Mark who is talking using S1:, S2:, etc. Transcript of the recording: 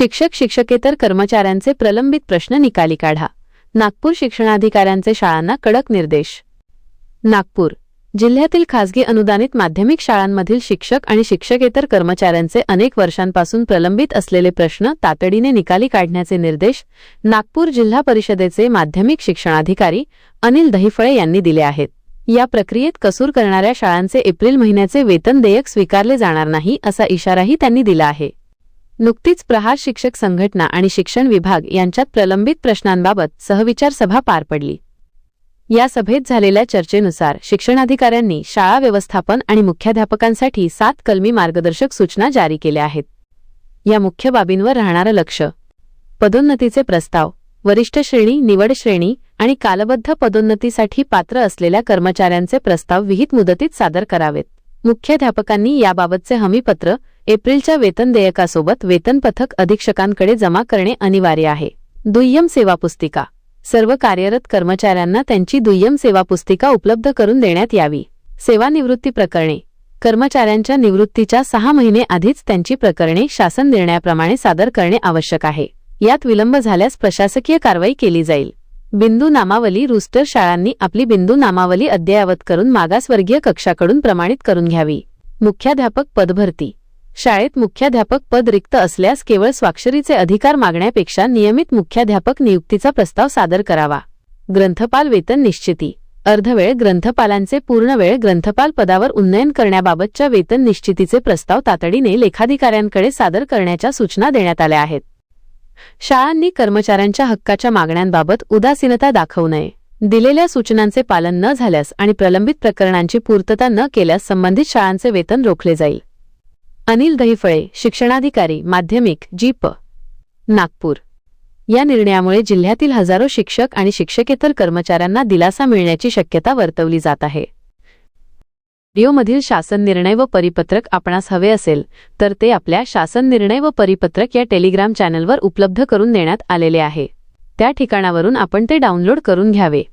S1: शिक्षक शिक्षकेतर कर्मचाऱ्यांचे प्रलंबित प्रश्न निकाली काढा. नागपूर शिक्षणाधिकाऱ्यांचे शाळांना कडक निर्देश. नागपूर जिल्ह्यातील खासगी अनुदानित माध्यमिक शाळांमधील शिक्षक आणि शिक्षकेतर कर्मचाऱ्यांचे अनेक वर्षांपासून प्रलंबित असलेले प्रश्न तातडीने निकाली काढण्याचे निर्देश नागपूर जिल्हा परिषदेचे माध्यमिक शिक्षणाधिकारी अनिल दहिफळे यांनी दिले आहेत. या प्रक्रियेत कसूर करणाऱ्या शाळांचे एप्रिल महिन्याचे वेतन देयक स्वीकारले जाणार नाही असा इशाराही त्यांनी दिला आहे. नुकतीच प्रहार शिक्षक संघटना आणि शिक्षण विभाग यांच्यात प्रलंबित प्रश्नांबाबत सहविचार सभा पार पडली. या सभेत झालेल्या चर्चेनुसार शिक्षणाधिकाऱ्यांनी शाळा व्यवस्थापन आणि मुख्याध्यापकांसाठी 7 कलमी मार्गदर्शक सूचना जारी केल्या आहेत. या मुख्य बाबींवर राहणारं लक्ष: पदोन्नतीचे प्रस्ताव, वरिष्ठ श्रेणी, निवड श्रेणी आणि कालबद्ध पदोन्नतीसाठी पात्र असलेल्या कर्मचाऱ्यांचे प्रस्ताव विहित मुदतीत सादर करावेत. मुख्याध्यापकांनी याबाबतचे हमीपत्र एप्रिलच्या वेतन देयकासोबत वेतन पथक अधीक्षकांकडे जमा करणे अनिवार्य आहे. दुय्यम सेवा पुस्तिका: सर्व कार्यरत कर्मचाऱ्यांना त्यांची दुय्यम सेवा पुस्तिका उपलब्ध करून देण्यात यावी. सेवानिवृत्ती प्रकरणे: कर्मचाऱ्यांच्या निवृत्तीच्या 6 महिने आधीच त्यांची प्रकरणे शासन निर्णयाप्रमाणे सादर करणे आवश्यक आहे. यात विलंब झाल्यास प्रशासकीय कारवाई केली जाईल. बिंदू नामावली: रूस्टर शाळांनी आपली बिंदू नामावली अद्ययावत करून मागासवर्गीय कक्षाकडून प्रमाणित करून घ्यावी. मुख्याध्यापक पदभरती: शाळेत मुख्याध्यापक पद रिक्त असल्यास केवळ स्वाक्षरीचे अधिकार मागण्यापेक्षा नियमित मुख्याध्यापक नियुक्तीचा प्रस्ताव सादर करावा. ग्रंथपाल वेतन निश्चिती: अर्धवेळ ग्रंथपालांचे पूर्णवेळ ग्रंथपाल पदावर उन्नयन करण्याबाबतच्या वेतन निश्चितीचे प्रस्ताव तातडीने लेखाधिकाऱ्यांकडे सादर करण्याच्या सूचना देण्यात आल्या आहेत. शाळांनी कर्मचाऱ्यांच्या हक्काच्या मागण्यांबाबत उदासीनता दाखवू नये. दिलेल्या सूचनांचे पालन न झाल्यास आणि प्रलंबित प्रकरणांची पूर्तता न केल्यास संबंधित शाळांचे वेतन रोखले जाईल. अनिल दहिफळे, शिक्षणाधिकारी, माध्यमिक, जी.प. नागपूर. या निर्णयामुळे जिल्ह्यातील हजारो शिक्षक आणि शिक्षकेतर कर्मचाऱ्यांना दिलासा मिळण्याची शक्यता वर्तवली जात आहे. व्हिडिओमधील शासन निर्णय व परिपत्रक आपणास हवे असेल तर ते आपल्या शासन निर्णय व परिपत्रक या टेलिग्राम चॅनलवर उपलब्ध करून देण्यात आलेले आहे. त्या ठिकाणावरून आपण ते डाउनलोड करून घ्यावे.